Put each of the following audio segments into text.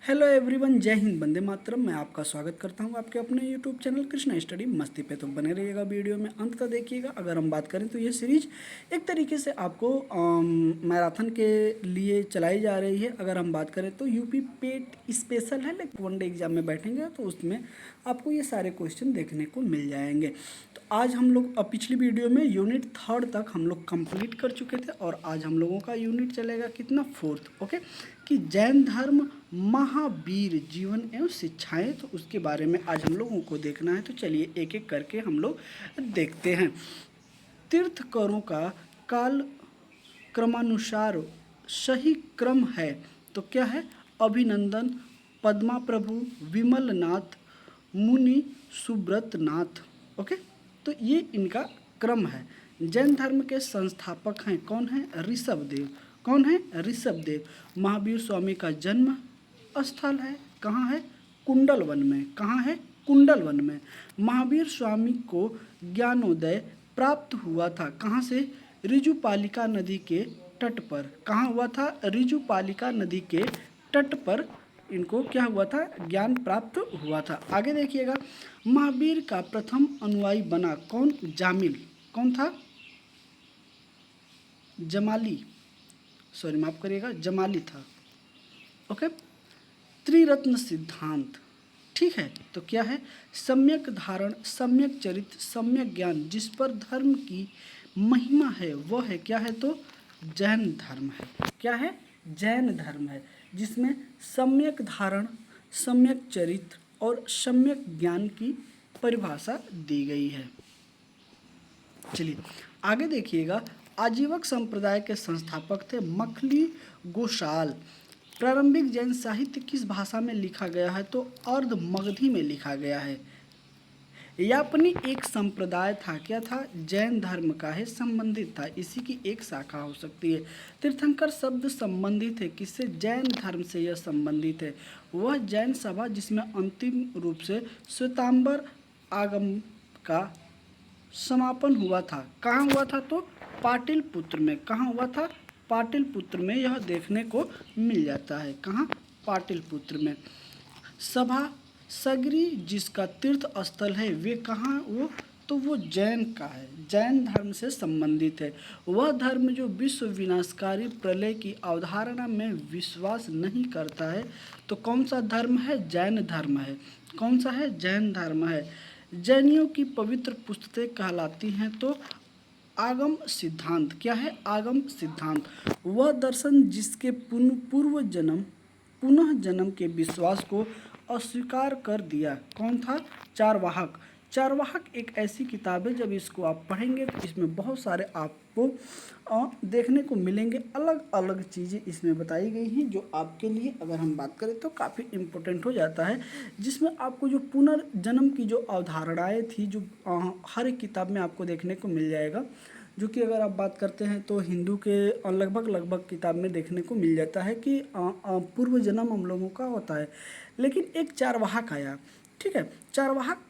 Hello everyone, जय हिंद, वंदे मातरम। मैं आपका स्वागत करता हूं आपके अपने यूट्यूब चैनल कृष्णा स्टडी मस्ती पे। तो बने रहिएगा, वीडियो में अंत तक देखिएगा। अगर हम बात करें तो ये सीरीज एक तरीके से आपको मैराथन के लिए चलाई जा रही है। अगर हम बात करें तो यूपी पेट स्पेशल है, लेकिन वनडे एग्जाम में बैठेंगे तो उसमें आपको ये सारे क्वेश्चन देखने को मिल जाएंगे। तो आज हम लोग पिछली वीडियो में यूनिट 3 तक हम लोग कंप्लीट कर चुके थे और आज हम लोगों का यूनिट चलेगा कितना, 4th। ओके, कि जैन धर्म महावीर जीवन एवं शिक्षाएं। तो उसके बारे में आज हम लोगों को देखना है। तो चलिए एक एक करके हम लोग देखते हैं। तीर्थकरों का काल क्रमानुसार सही क्रम है तो क्या है? अभिनंदन, पद्मा प्रभु, विमल नाथ, मुनि सुब्रत नाथ। ओके, तो ये इनका क्रम है। जैन धर्म के संस्थापक हैं, कौन है? ऋषभ देव। कौन है? ऋषभ देव। महावीर स्वामी का जन्म स्थल है, कहाँ है? कुंडलवन में। कहाँ है? कुंडलवन में। महावीर स्वामी को ज्ञानोदय प्राप्त हुआ था, कहाँ से? ऋजुपालिका नदी के तट पर। कहाँ हुआ था? ऋजुपालिका नदी के तट पर इनको क्या हुआ था? ज्ञान प्राप्त हुआ था। आगे देखिएगा, महावीर का प्रथम अनुयायी बना कौन? जामिल। कौन था? जमाली, सॉरी माफ करिएगा, जमाली था। ओके, त्रिरत्न सिद्धांत, ठीक है। तो क्या है? सम्यक धारण, सम्यक चरित्र, सम्यक ज्ञान, जिस पर धर्म की महिमा है वह है, क्या है? तो जैन धर्म है। क्या है? जैन धर्म है, जिसमें सम्यक धारण, सम्यक चरित्र और सम्यक ज्ञान की परिभाषा दी गई है। चलिए आगे देखिएगा, आजीवक संप्रदाय के संस्थापक थे मखली गोशाल। प्रारंभिक जैन साहित्य किस भाषा में लिखा गया है? तो अर्ध मगधी में लिखा गया है। यापनी एक संप्रदाय था, क्या था? जैन धर्म का है, संबंधित था, इसी की एक शाखा हो सकती है। तीर्थंकर शब्द संबंधित है किससे? जैन धर्म से यह संबंधित है। वह जैन सभा जिसमें अंतिम रूप से श्वेतांबर आगम का समापन हुआ था, कहाँ हुआ था? तो पाटलिपुत्र में। कहाँ हुआ था? पाटलिपुत्र में। यह देखने को मिल जाता है, कहाँ? पाटलिपुत्र में। सभा सगरी जिसका तीर्थ स्थल है, वे कहाँ? वो तो वो जैन का है, जैन धर्म से संबंधित है। वह धर्म जो विश्व विनाशकारी प्रलय की अवधारणा में विश्वास नहीं करता है। तो कौन सा धर्म है? जैन धर्म है। कौन सा है? जैन धर्म है। जैनियों की पवित्र पुस्तकें कहलाती हैं तो आगम सिद्धांत। क्या है? आगम सिद्धांत। वह दर्शन जिसके पुनः जन्म के विश्वास को अस्वीकार कर दिया, कौन था? चारवाहक। चारवाहक एक ऐसी किताब है, जब इसको आप पढ़ेंगे तो इसमें बहुत सारे आपको देखने को मिलेंगे। अलग अलग चीज़ें इसमें बताई गई हैं जो आपके लिए, अगर हम बात करें तो काफ़ी इम्पोर्टेंट हो जाता है। जिसमें आपको जो पुनर्जन्म की जो अवधारणाएँ थी, जो हर एक किताब में आपको देखने को मिल जाएगा। जो कि अगर आप बात करते हैं तो हिंदू के लगभग किताब में देखने को मिल जाता है कि पूर्व जन्म हम लोगों का होता है। लेकिन एक चारवाहक आया, ठीक है। चारवाहक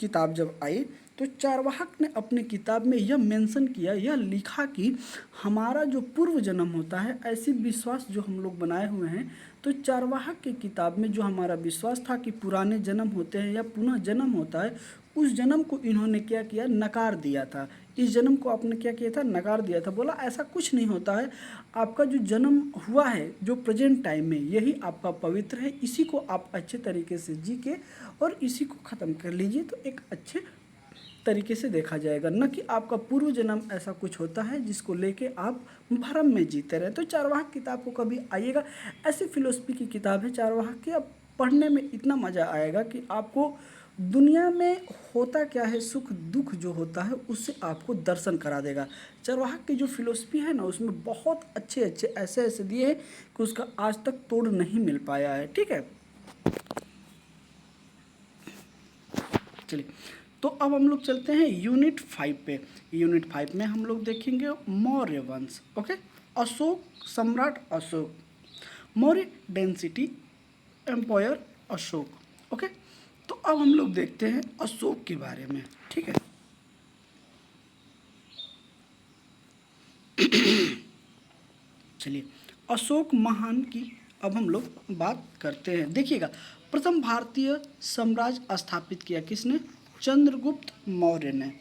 किताब जब आई तो चारवाहक ने अपनी किताब में यह मेंशन किया, यह लिखा कि हमारा जो पूर्व जन्म होता है, ऐसी विश्वास जो हम लोग बनाए हुए हैं। तो चारवाहक की किताब में जो हमारा विश्वास था कि पुराने जन्म होते हैं या पुनः जन्म होता है, उस जन्म को इन्होंने क्या किया? नकार दिया था। इस जन्म को आपने क्या किया था? नकार दिया था। बोला ऐसा कुछ नहीं होता है, आपका जो जन्म हुआ है जो प्रेजेंट टाइम में, यही आपका पवित्र है। इसी को आप अच्छे तरीके से जी के और इसी को ख़त्म कर लीजिए तो एक अच्छे तरीके से देखा जाएगा, न कि आपका पूर्व जन्म ऐसा कुछ होता है जिसको लेके आप भ्रम में जीते रहे। तो चारवाहक किताब को कभी आइएगा, ऐसी फिलोसफी की किताब है चारवाहक की। अब पढ़ने में इतना मज़ा आएगा कि आपको दुनिया में होता क्या है, सुख दुख जो होता है, उससे आपको दर्शन करा देगा। चारवाहक की जो फिलोसफी है ना, उसमें बहुत अच्छे अच्छे ऐसे ऐसे दिए हैं कि उसका आज तक तोड़ नहीं मिल पाया है, ठीक है। चलिए, तो अब हम लोग चलते हैं यूनिट 5 पे। यूनिट 5 में हम लोग देखेंगे मौर्य वंश। ओके, अशोक, सम्राट Ashok, Maurya dynasty, empire Ashok. Okay, तो अब हम लोग देखते हैं अशोक के बारे में, ठीक है। चलिए, अशोक महान की अब हम लोग बात करते हैं। देखिएगा, प्रथम भारतीय साम्राज्य स्थापित किया किसने? चंद्रगुप्त मौर्य ने।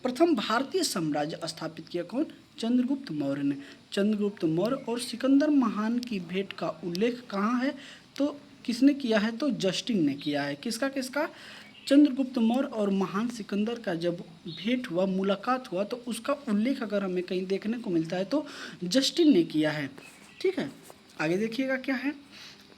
प्रथम भारतीय साम्राज्य स्थापित किया कौन? चंद्रगुप्त मौर्य ने। चंद्रगुप्त मौर्य और सिकंदर महान की भेंट का उल्लेख कहाँ है? तो किसने किया है? तो जस्टिन ने किया है। किसका किसका? चंद्रगुप्त मौर्य और महान सिकंदर का जब भेंट हुआ, मुलाकात हुआ, तो उसका उल्लेख अगर हमें कहीं देखने को मिलता है तो जस्टिन ने किया है। ठीक है, आगे देखिएगा क्या है।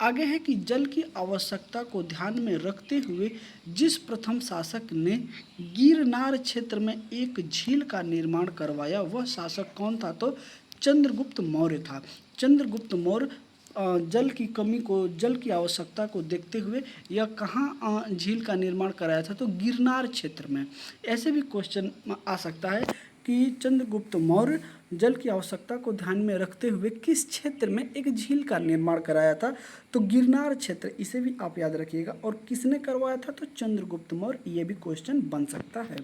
आगे है कि जल की आवश्यकता को ध्यान में रखते हुए जिस प्रथम शासक ने गिरनार क्षेत्र में एक झील का निर्माण करवाया वह शासक कौन था? तो चंद्रगुप्त मौर्य था। चंद्रगुप्त मौर्य जल की कमी को, जल की आवश्यकता को देखते हुए यह कहाँ झील का निर्माण कराया था? तो गिरनार क्षेत्र में। ऐसे भी क्वेश्चन आ सकता है कि चंद्रगुप्त मौर्य जल की आवश्यकता को ध्यान में रखते हुए किस क्षेत्र में एक झील का निर्माण कराया था? तो गिरनार क्षेत्र, इसे भी आप याद रखिएगा। और किसने करवाया था? तो चंद्रगुप्त मौर्य। ये भी क्वेश्चन बन सकता है।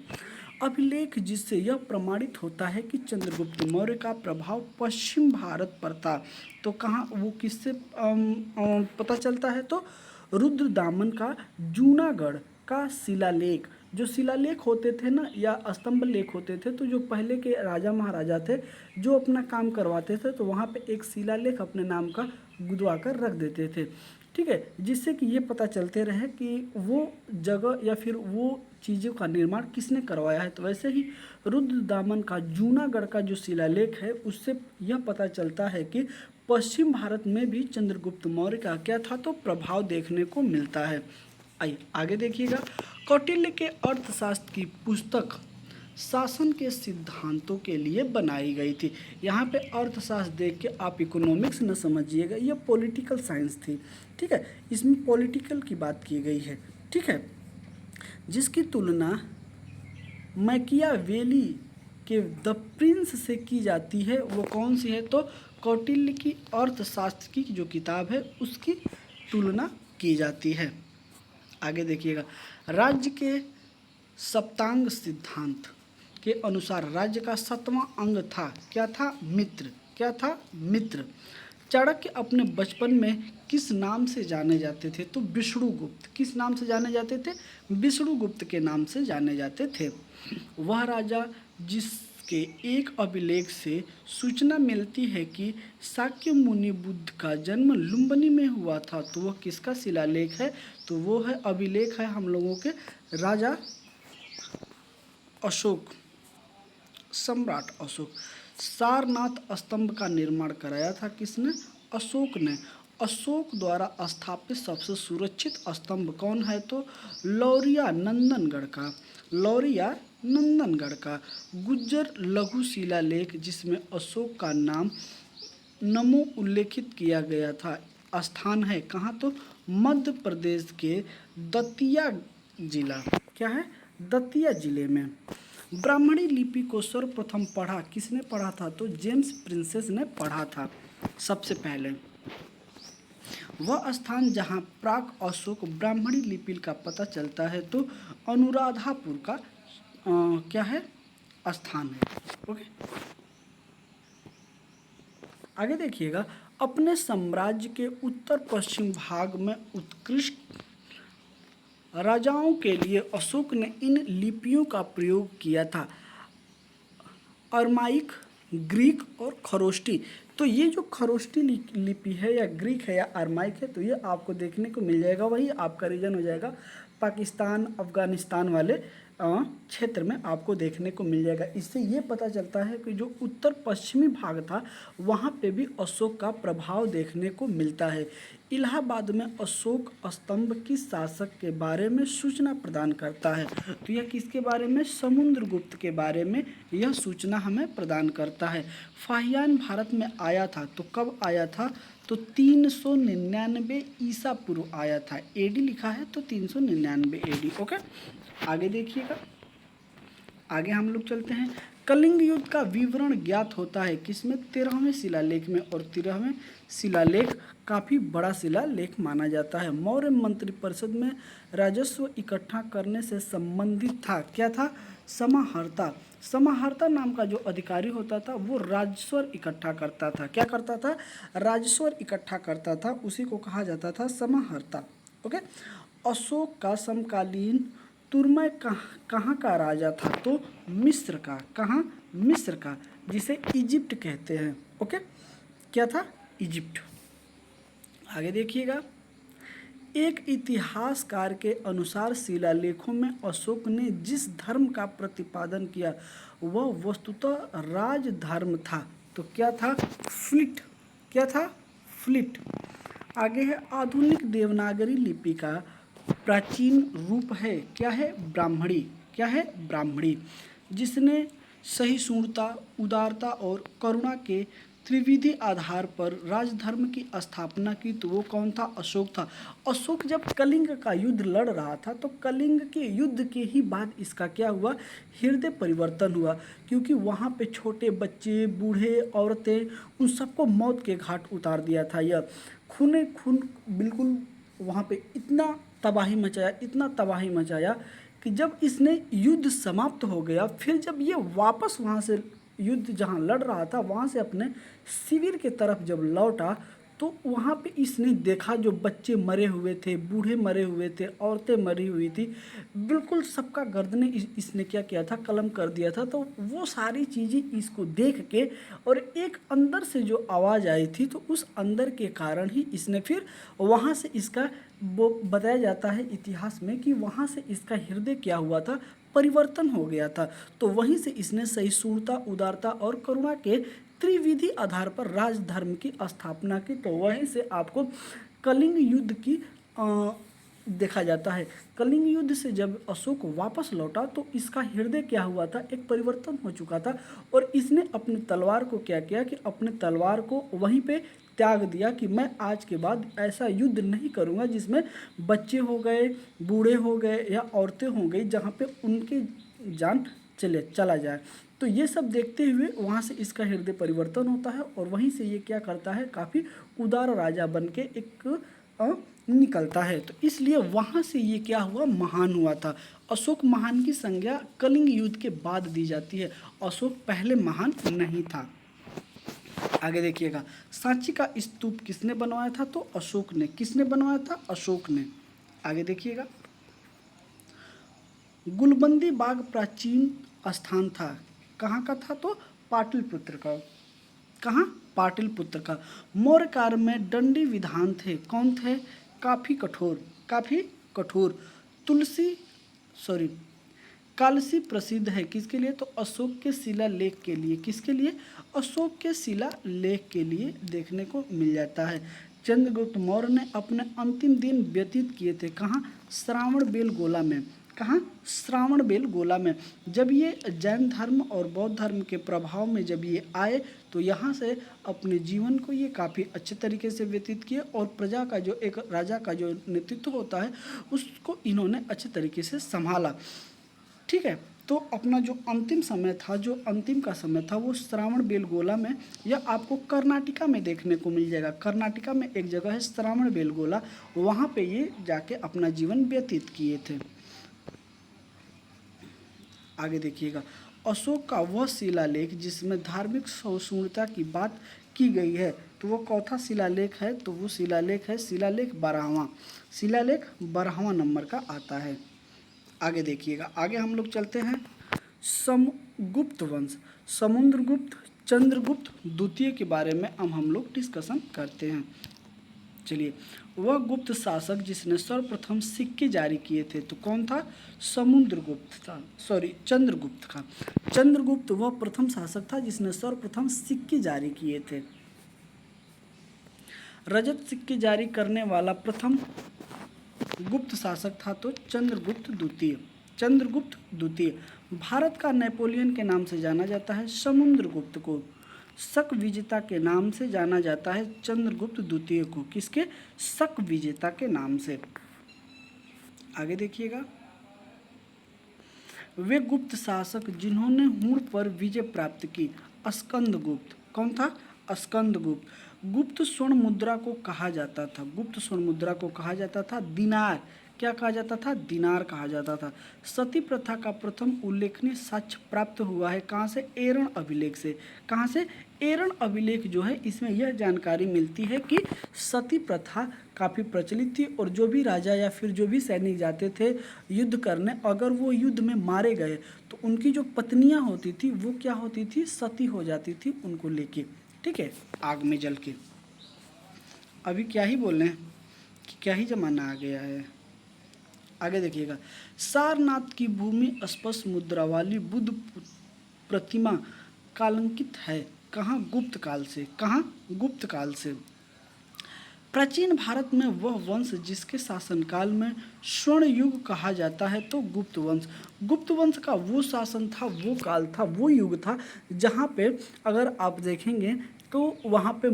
अभिलेख जिससे यह प्रमाणित होता है कि चंद्रगुप्त मौर्य का प्रभाव पश्चिम भारत पर था, तो कहाँ वो किससे पता चलता है? तो रुद्रदामन का जूनागढ़ का शिलालेख। जो शिलालेख होते थे ना, या स्तंभ लेख होते थे, तो जो पहले के राजा महाराजा थे जो अपना काम करवाते थे तो वहाँ पे एक शिलालेख अपने नाम का गुदवा कर रख देते थे। ठीक है, जिससे कि ये पता चलते रहे कि वो जगह या फिर वो चीज़ों का निर्माण किसने करवाया है। तो वैसे ही रुद्रदामन का जूनागढ़ का जो शिलालेख है उससे यह पता चलता है कि पश्चिम भारत में भी चंद्रगुप्त मौर्य का क्या था? तो प्रभाव देखने को मिलता है। आइए आगे देखिएगा। कौटिल्य के अर्थशास्त्र की पुस्तक शासन के सिद्धांतों के लिए बनाई गई थी। यहाँ पे अर्थशास्त्र देख के आप इकोनॉमिक्स न समझिएगा, ये पॉलिटिकल साइंस थी। ठीक है, इसमें पॉलिटिकल की बात की गई है। ठीक है, जिसकी तुलना मैकियावेली के द प्रिंस से की जाती है, वो कौन सी है? तो कौटिल्य की अर्थशास्त्र की जो किताब है उसकी तुलना की जाती है। आगे देखिएगा, राज्य के सप्तांग सिद्धांत के अनुसार राज्य का 7वां अंग था, क्या था? मित्र। क्या था? मित्र। चाणक्य अपने बचपन में किस नाम से जाने जाते थे? तो विष्णुगुप्त। किस नाम से जाने जाते थे? विष्णुगुप्त के नाम से जाने जाते थे। वह राजा जिसके एक अभिलेख से सूचना मिलती है कि शाक्य मुनि बुद्ध का जन्म लुम्बिनी में हुआ था, तो वह किसका शिलालेख है? तो वो है, अभिलेख है हम लोगों के राजा अशोक, सम्राट अशोक। सारनाथ स्तंभ का निर्माण कराया था किसने? अशोक ने। अशोक द्वारा स्थापित सबसे सुरक्षित स्तंभ कौन है? तो लौरिया नंदनगढ़ का। लौरिया नंदनगढ़ का। गुज्जर लघु शिलालेख जिसमें अशोक का नाम नमो उल्लेखित किया गया था, स्थान है कहाँ? तो मध्य प्रदेश के दतिया जिला। क्या है? दतिया जिले में। ब्राह्मणी लिपि को सर्वप्रथम पढ़ा किसने पढ़ा था? तो जेम्स प्रिंसेस ने पढ़ा था सबसे पहले। वह स्थान जहाँ प्राक अशोक ब्राह्मणी लिपि का पता चलता है तो अनुराधापुर का क्या है? स्थान है। ओके, आगे देखिएगा। अपने साम्राज्य के उत्तर पश्चिम भाग में उत्कृष्ट राजाओं के लिए अशोक ने इन लिपियों का प्रयोग किया था, अरमाइक, ग्रीक और खरोष्टी। तो ये जो खरोष्टी लिपि है या ग्रीक है या अरमाइक है, तो ये आपको देखने को मिल जाएगा, वही आपका रीजन हो जाएगा पाकिस्तान अफगानिस्तान वाले क्षेत्र में आपको देखने को मिल जाएगा। इससे ये पता चलता है कि जो उत्तर पश्चिमी भाग था वहाँ पे भी अशोक का प्रभाव देखने को मिलता है। इलाहाबाद में अशोक स्तंभ किस शासक के बारे में सूचना प्रदान करता है? तो यह किसके बारे में? समुद्रगुप्त के बारे में यह सूचना हमें प्रदान करता है। फाहियान भारत में आया था, तो कब आया था? तो 399 ईसा पूर्व आया था। एडी लिखा है तो 399 एडी। ओके, आगे देखिएगा। आगे हम लोग चलते हैं। कलिंग युद्ध का विवरण ज्ञात होता है किसमें? 13वें शिलालेख में, और 13वें शिलालेख काफ़ी बड़ा शिलालेख माना जाता है। मौर्य मंत्रिपरिषद में राजस्व इकट्ठा करने से संबंधित था, क्या था? समाहर्ता। समाहर्ता नाम का जो अधिकारी होता था वो राजस्व इकट्ठा करता था। क्या करता था? राजस्व इकट्ठा करता था, उसी को कहा जाता था समाहर्ता। ओके। अशोक का समकालीन तुर्मै कहाँ का राजा था? तो मिस्र का। कहाँ? मिस्र का, जिसे इजिप्ट कहते हैं। ओके, क्या था? इजिप्ट। आगे देखिएगा, एक इतिहासकार के अनुसार शिलालेखों में अशोक ने जिस धर्म का प्रतिपादन किया वह वस्तुतः राजधर्म था। तो क्या था? फ्लिट। क्या था? फ्लिट। आगे है, आधुनिक देवनागरी लिपि का प्राचीन रूप है, क्या है? ब्राह्मणी। क्या है? ब्राह्मणी, जिसने सहिष्णुता, उदारता और करुणा के त्रिविधि आधार पर राजधर्म की स्थापना की। तो वो कौन था? अशोक था। अशोक जब कलिंग का युद्ध लड़ रहा था तो कलिंग के युद्ध के ही बाद इसका क्या हुआ? हृदय परिवर्तन हुआ, क्योंकि वहाँ पे छोटे बच्चे, बूढ़े, औरतें, उन सबको मौत के घाट उतार दिया था। यह खूने खून बिल्कुल वहाँ पे इतना तबाही मचाया, इतना तबाही मचाया कि जब इसने युद्ध समाप्त हो गया, फिर जब ये वापस वहाँ से युद्ध जहाँ लड़ रहा था वहाँ से अपने शिविर के तरफ जब लौटा तो वहाँ पे इसने देखा जो बच्चे मरे हुए थे, बूढ़े मरे हुए थे, औरतें मरी हुई थी, बिल्कुल सबका गर्दनें इसने क्या किया था? कलम कर दिया था। तो वो सारी चीज़ें इसको देख के और एक अंदर से जो आवाज़ आई थी तो उस अंदर के कारण ही इसने फिर वहाँ से इसका वो बताया जाता है इतिहास में कि वहाँ से इसका हृदय क्या हुआ था? परिवर्तन हो गया था। तो वहीं से इसने सहिष्णुता, उदारता और करुणा के त्रिविधि आधार पर राजधर्म की स्थापना की। तो वहीं से आपको कलिंग युद्ध की देखा जाता है। कलिंग युद्ध से जब अशोक वापस लौटा तो इसका हृदय क्या हुआ था? एक परिवर्तन हो चुका था, और इसने अपनी तलवार को क्या किया कि अपने तलवार को वहीं पे त्याग दिया कि मैं आज के बाद ऐसा युद्ध नहीं करूंगा जिसमें बच्चे हो गए, बूढ़े हो गए या औरतें हो गई, जहाँ पे उनकी जान चला जाए। तो ये सब देखते हुए वहाँ से इसका हृदय परिवर्तन होता है, और वहीं से ये क्या करता है? काफ़ी उदार राजा बन के एक निकलता है। तो इसलिए वहाँ से ये क्या हुआ? महान हुआ था। अशोक महान की संज्ञा कलिंग युद्ध के बाद दी जाती है, अशोक पहले महान नहीं था। आगे देखिएगा, सांची का स्तूप किसने बनवाया था? तो अशोक ने। किसने बनवाया था? अशोक ने। आगे देखिएगा, गुलबंदी बाग प्राचीन स्थान था, कहाँ का था? तो पाटलिपुत्र का। कहाँ? पाटलिपुत्र का। मौर्य काल में दंडी विधान थे, कौन थे? काफ़ी कठोर। काफ़ी कठोर। कालसी प्रसिद्ध है किसके लिए? तो अशोक के शिलालेख के लिए। किसके लिए? अशोक के शिलालेख के लिए देखने को मिल जाता है। चंद्रगुप्त मौर्य ने अपने अंतिम दिन व्यतीत किए थे कहाँ? श्रावणबेलगोला में। कहाँ? श्रावणबेलगोला में। जब ये जैन धर्म और बौद्ध धर्म के प्रभाव में जब ये आए तो यहाँ से अपने जीवन को ये काफ़ी अच्छे तरीके से व्यतीत किए, और प्रजा का जो एक राजा का जो नेतृत्व होता है उसको इन्होंने अच्छे तरीके से संभाला। ठीक है, तो अपना जो अंतिम समय था, जो अंतिम का समय था, वो श्रावणबेलगोला में, या आपको कर्नाटका में देखने को मिल जाएगा। कर्नाटका में एक जगह है श्रावणबेलगोला, वहाँ पे ये जाके अपना जीवन व्यतीत किए थे। आगे देखिएगा, अशोक का वह शिलालेख जिसमें धार्मिक सहिष्णुता की बात की गई है, तो वो कौथा शिलालेख है? तो वो शिलालेख है शिलालेख 12वां। शिलालेख 12वां नंबर का आता है। आगे देखिएगा, आगे हम लोग चलते हैं गुप्त वंश, समुद्रगुप्त, चंद्रगुप्त द्वितीय के बारे में अब हम लोग डिस्कशन करते हैं। चलिए, वह गुप्त शासक जिसने सर्वप्रथम सिक्के जारी किए थे, तो कौन था? समुद्रगुप्त था, चंद्रगुप्त का। चंद्रगुप्त वह प्रथम शासक था जिसने सर्वप्रथम सिक्के जारी किए थे। रजत सिक्के जारी करने वाला प्रथम गुप्त शासक था तो चंद्रगुप्त द्वितीय। चंद्रगुप्त द्वितीय भारत का नेपोलियन के नाम से जाना जाता है। समुद्रगुप्त को शक विजेता के नाम से जाना जाता है। चंद्रगुप्त द्वितीय को किसके? शक विजेता के नाम से। आगे देखिएगा, वे गुप्त शासक जिन्होंने हुण पर विजय प्राप्त की। स्कंदगुप्त। कौन था? स्कंदगुप्त। गुप्त स्वर्ण मुद्रा को कहा जाता था, गुप्त स्वर्ण मुद्रा को कहा जाता था दिनार। क्या कहा जाता था? दिनार कहा जाता था। सती प्रथा का प्रथम उल्लेखनीय साक्ष्य प्राप्त हुआ है कहाँ से? एरण अभिलेख से। कहाँ से? एरण अभिलेख जो है इसमें यह जानकारी मिलती है कि सती प्रथा काफ़ी प्रचलित थी और जो भी राजा या फिर जो भी सैनिक जाते थे युद्ध करने, अगर वो युद्ध में मारे गए तो उनकी जो पत्नियां होती थी वो क्या होती थी? सती हो जाती थी उनको लेके, ठीक है, आग में जल के। अभी क्या ही बोल रहे हैं कि क्या ही जमाना आ गया है। आगे देखिएगा, सारनाथ की भूमि स्पष्ट मुद्रा वाली बुद्ध प्रतिमा कालंकित है। कहाँ? गुप्त काल से। कहाँ? गुप्त काल से। प्राचीन भारत में वह वंश जिसके शासनकाल में स्वर्ण युग कहा जाता है तो गुप्त वंश। गुप्त वंश का वो शासन था, वो काल था, वो युग था जहाँ पे अगर आप देखेंगे तो वहाँ पे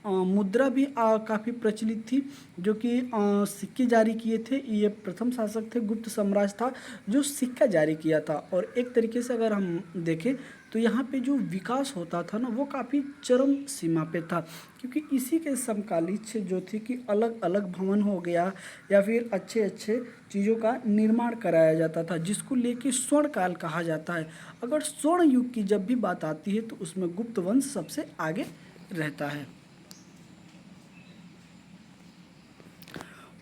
मुद्रा भी काफ़ी प्रचलित थी, जो कि सिक्के जारी किए थे। ये प्रथम शासक थे, गुप्त साम्राज्य था जो सिक्का जारी किया था। और एक तरीके से अगर हम देखें तो यहाँ पे जो विकास होता था ना वो काफ़ी चरम सीमा पे था, क्योंकि इसी के समकालीन से जो थी कि अलग अलग भवन हो गया या फिर अच्छे अच्छे चीज़ों का निर्माण कराया जाता था, जिसको लेके स्वर्ण काल कहा जाता है। अगर स्वर्ण युग की जब भी बात आती है तो उसमें गुप्त वंश सबसे आगे रहता है।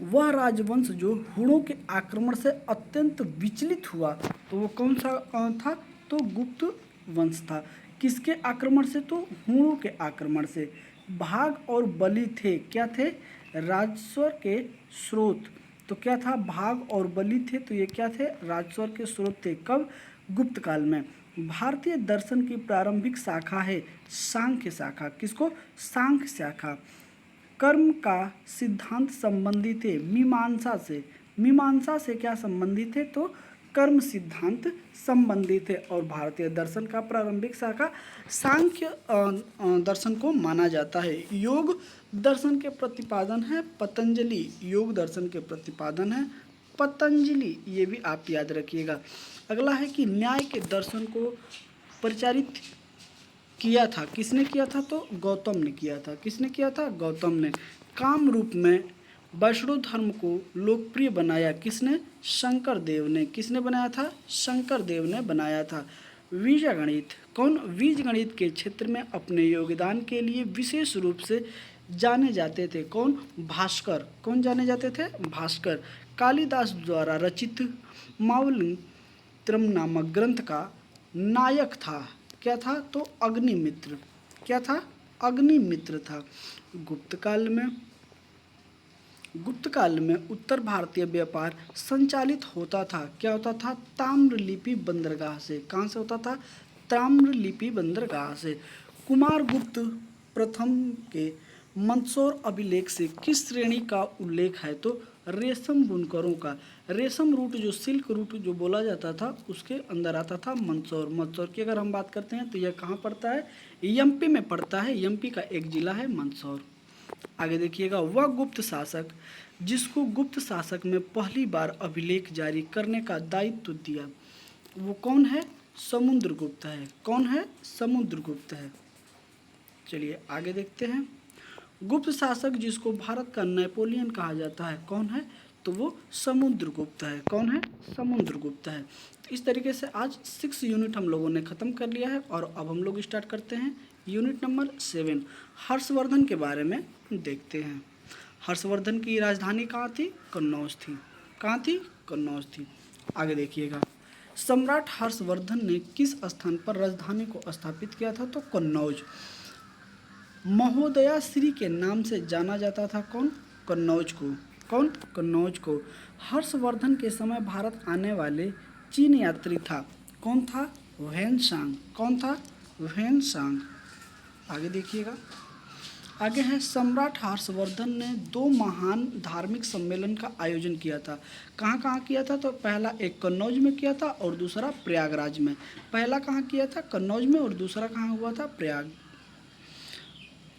वह राजवंश जो हुणों के आक्रमण से अत्यंत विचलित हुआ तो वो कौन सा था? तो गुप्त वंश था। किसके आक्रमण से? तो हुणों के आक्रमण से। भाग और बलि थे, क्या थे? राजस्व के स्रोत। तो क्या था? भाग और बलि थे, तो ये क्या थे? राजस्व के स्रोत थे। कब? गुप्त काल में। भारतीय दर्शन की प्रारंभिक शाखा है सांख्य शाखा। किसको? सांख्य शाखा। कर्म का सिद्धांत संबंधी थे मीमांसा से। मीमांसा से क्या संबंधित थे? तो कर्म सिद्धांत संबंधित थे। और भारतीय दर्शन का प्रारंभिक शाखा सांख्य दर्शन को माना जाता है। योग दर्शन के प्रतिपादन है पतंजलि। योग दर्शन के प्रतिपादन है पतंजलि, ये भी आप याद रखिएगा। अगला है कि न्याय के दर्शन को प्रचारित किया था। किसने किया था? तो गौतम ने किया था। किसने किया था? गौतम ने। काम रूप में वैष्णव धर्म को लोकप्रिय बनाया किसने? शंकर देव ने। किसने बनाया था? शंकर देव ने बनाया था। बीजगणित। कौन? बीजगणित के क्षेत्र में अपने योगदान के लिए विशेष रूप से जाने जाते थे। कौन? भास्कर। कौन जाने जाते थे? भास्कर। कालिदास द्वारा रचित मावलित्रम नामक ग्रंथ का नायक था। क्या था? तो अग्निमित्र। क्या था? अग्निमित्र था। गुप्त काल में उत्तर भारतीय व्यापार संचालित होता था। क्या होता था? ताम्रलिपि बंदरगाह से। कहाँ से होता था? ताम्रलिपि बंदरगाह से। कुमारगुप्त प्रथम के मंदसौर अभिलेख से किस श्रेणी का उल्लेख है? तो रेशम बुनकरों का। रेशम रूट जो सिल्क रूट जो बोला जाता था उसके अंदर आता था मंदसौर। मंदसौर की अगर हम बात करते हैं तो यह कहाँ पड़ता है? एमपी में पड़ता है। एमपी का एक जिला है मंदसौर। आगे देखिएगा, वह गुप्त शासक जिसको गुप्त शासक में पहली बार अभिलेख जारी करने का दायित्व दिया वो कौन है? समुद्रगुप्त है। कौन है? समुद्रगुप्त है। चलिए आगे देखते हैं। गुप्त शासक जिसको भारत का नेपोलियन कहा जाता है कौन है? तो वो समुद्रगुप्त है। कौन है? समुद्रगुप्त है। तो इस तरीके से आज 6 यूनिट हम लोगों ने ख़त्म कर लिया है और अब हम लोग स्टार्ट करते हैं यूनिट नंबर 7। हर्षवर्धन के बारे में देखते हैं। हर्षवर्धन की राजधानी कहाँ थी? कन्नौज थी। कहाँ थी? कन्नौज थी। आगे देखिएगा, सम्राट हर्षवर्धन ने किस स्थान पर राजधानी को स्थापित किया था? तो कन्नौज। महोदया श्री के नाम से जाना जाता था कौन? कन्नौज को। कौन? कन्नौज को। हर्षवर्धन के समय भारत आने वाले चीन यात्री था कौन था? ह्वेनसांग। कौन था? ह्वेनसांग। आगे देखिएगा, आगे है सम्राट हर्षवर्धन ने 2 महान धार्मिक सम्मेलन का आयोजन किया था। कहाँ कहाँ किया था? तो पहला एक कन्नौज में किया था और दूसरा प्रयागराज में। पहला कहाँ किया था? कन्नौज में, और दूसरा कहाँ हुआ था? प्रयाग।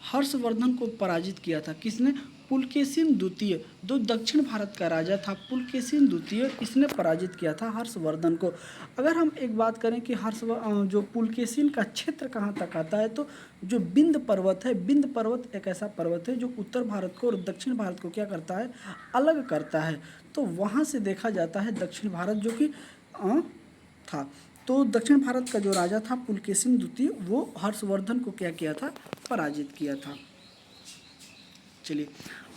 हर्षवर्धन को पराजित किया था किसने? पुलकेशिन द्वितीय, जो दक्षिण भारत का राजा था पुलकेशिन द्वितीय, इसने पराजित किया था हर्षवर्धन को। अगर हम एक बात करें कि जो पुलकेशिन का क्षेत्र कहाँ तक आता है, तो जो विंध्य पर्वत है, विंध्य पर्वत एक ऐसा पर्वत है जो उत्तर भारत को और दक्षिण भारत को क्या करता है, अलग करता है। तो वहाँ से देखा जाता है दक्षिण भारत जो कि था। तो दक्षिण भारत का जो राजा था पुलकेशिन द्वितीय, वो हर्षवर्धन को क्या किया था, पराजित किया था। चलिए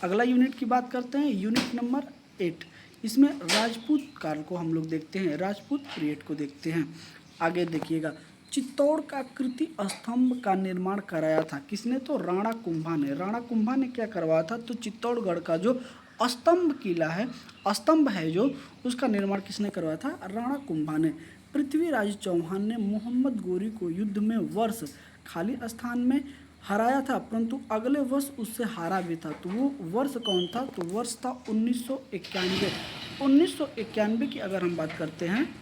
अगला यूनिट की बात करते हैं, यूनिट नंबर 8। इसमें राजपूत काल को हम लोग देखते हैं, राजपूत पीरियड को देखते हैं। आगे देखिएगा, चित्तौड़ का कृति स्तंभ का निर्माण कराया था किसने, तो राणा कुंभा ने। राणा कुंभा ने क्या करवाया था, तो चित्तौड़गढ़ का जो स्तंभ किला है, स्तंभ है जो, उसका निर्माण किसने करवाया था, राणा कुंभा ने। पृथ्वीराज चौहान ने मोहम्मद गोरी को युद्ध में वर्ष खाली स्थान में हराया था, परंतु अगले वर्ष उससे हारा भी था। तो वो वर्ष कौन था, तो वर्ष था 1991। 1991 की अगर हम बात करते हैं,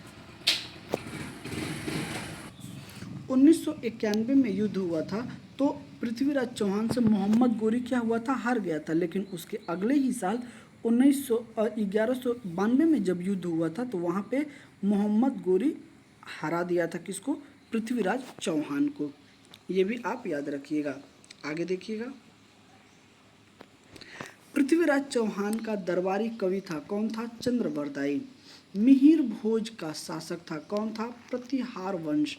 1991 में युद्ध हुआ था। तो पृथ्वीराज चौहान से मोहम्मद गोरी क्या हुआ था, हार गया था। लेकिन उसके अगले ही साल 1192 में जब युद्ध हुआ था, तो वहाँ पे मोहम्मद गोरी हरा दिया था किसको, पृथ्वीराज चौहान को। ये भी आप याद रखिएगा। आगे देखिएगा, पृथ्वीराज चौहान का दरबारी कवि था कौन था, चंद्रवरदायी। मिहिर भोज का शासक था कौन था, प्रतिहार वंश।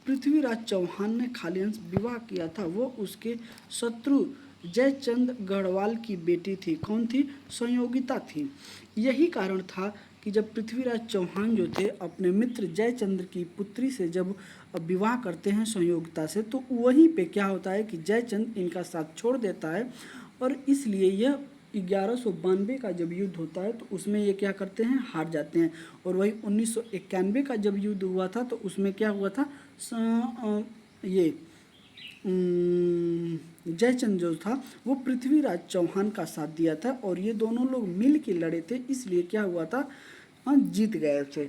पृथ्वीराज चौहान ने खालियंश विवाह किया था, वो उसके शत्रु जयचंद गढ़वाल की बेटी थी, कौन थी, संयोगिता थी। यही कारण था कि जब पृथ्वीराज चौहान जो थे अपने मित्र जयचंद्र की पुत्री से जब विवाह करते हैं संयोगिता से, तो वहीं पे क्या होता है कि जयचंद इनका साथ छोड़ देता है, और इसलिए यह 1192 का जब युद्ध होता है तो उसमें ये क्या करते हैं, हार जाते हैं। और वही 1991 का जब युद्ध हुआ था तो उसमें क्या हुआ था, ये जयचंद जो था वो पृथ्वीराज चौहान का साथ दिया था, और ये दोनों लोग मिल के लड़े थे, इसलिए क्या हुआ था, जीत गए थे।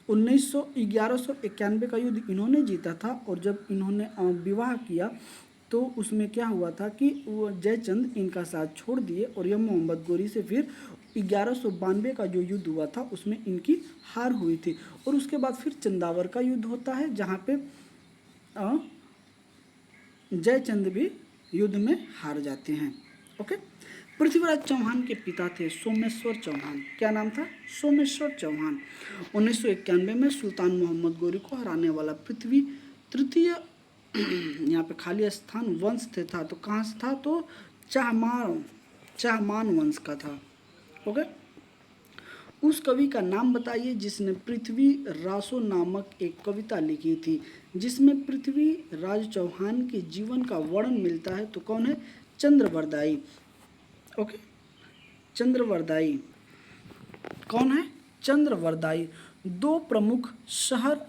1191 का युद्ध इन्होंने जीता था, और जब इन्होंने विवाह किया तो उसमें क्या हुआ था कि वो जयचंद इनका साथ छोड़ दिए, और यह मोहम्मद गोरी से फिर 1192 का जो युद्ध हुआ था उसमें इनकी हार हुई थी। और उसके बाद फिर चंदावर का युद्ध होता है, जहाँ पे जयचंद भी युद्ध में हार जाते हैं। ओके, पृथ्वीराज चौहान के पिता थे सोमेश्वर चौहान। क्या नाम था, सोमेश्वर चौहान। 1991 में सुल्तान मोहम्मद गोरी को हराने वाला पृथ्वी तृतीय यहाँ पे खाली स्थान वंश थे था, तो कहाँ से था, तो चाहमान वंश का था। ओके, उस कवि का नाम बताइए जिसने पृथ्वी रासो नामक एक कविता लिखी थी, जिसमें पृथ्वी राज चौहान के जीवन का वर्णन मिलता है, तो कौन है, चंद्रवरदायी। ओके, चंद्रवरदायी कौन है, चंद्रवरदायी। दो प्रमुख शहर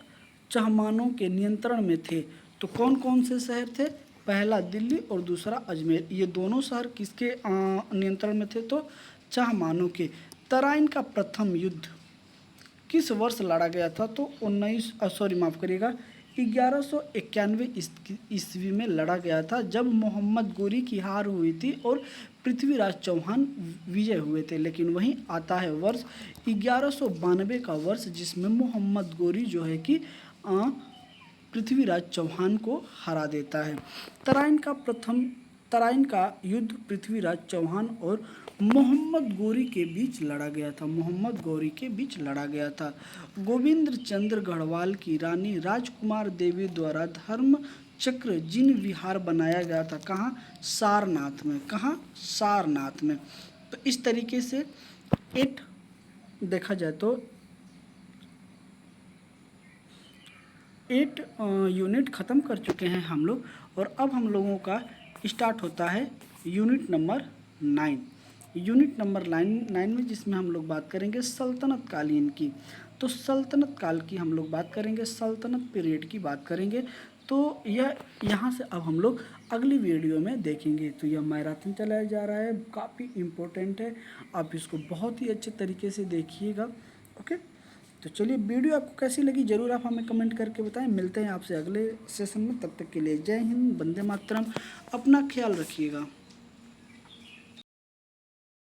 चहमानों के नियंत्रण में थे, तो कौन कौन से शहर थे, पहला दिल्ली और दूसरा अजमेर। ये दोनों शहर किसके नियंत्रण में थे, तो चहमानों के। तराइन का प्रथम युद्ध किस वर्ष लड़ा गया था, तो 1191 ईस्वी में लड़ा गया था, जब मोहम्मद गोरी की हार हुई थी और पृथ्वीराज चौहान विजय हुए थे। लेकिन वहीं आता है वर्ष 1192 का वर्ष, जिसमें मोहम्मद गोरी जो है कि पृथ्वीराज चौहान को हरा देता है। तराइन का युद्ध पृथ्वीराज चौहान और मोहम्मद गोरी के बीच लड़ा गया था, मोहम्मद गोरी के बीच लड़ा गया था। गोविंद चंद्र गढ़वाल की रानी राजकुमार देवी द्वारा धर्म चक्र जिन विहार बनाया गया था, कहाँ, सारनाथ में। कहाँ, सारनाथ में। तो इस तरीके से 8 देखा जाए तो 8 यूनिट ख़त्म कर चुके हैं हम लोग, और अब हम लोगों का स्टार्ट होता है यूनिट नंबर 9। यूनिट नंबर 9 में जिसमें हम लोग बात करेंगे सल्तनत कालीन की। तो सल्तनत काल की हम लोग बात करेंगे, सल्तनत पीरियड की बात करेंगे। तो यह यहाँ से अब हम लोग अगली वीडियो में देखेंगे। तो यह मैराथन चलाया जा रहा है, काफ़ी इम्पोर्टेंट है, आप इसको बहुत ही अच्छे तरीके से देखिएगा। ओके, तो चलिए, वीडियो आपको कैसी लगी ज़रूर आप हमें कमेंट करके बताएं। मिलते हैं आपसे अगले सेशन में, तब तक के लिए जय हिंद, वंदे मातरम, अपना ख्याल रखिएगा।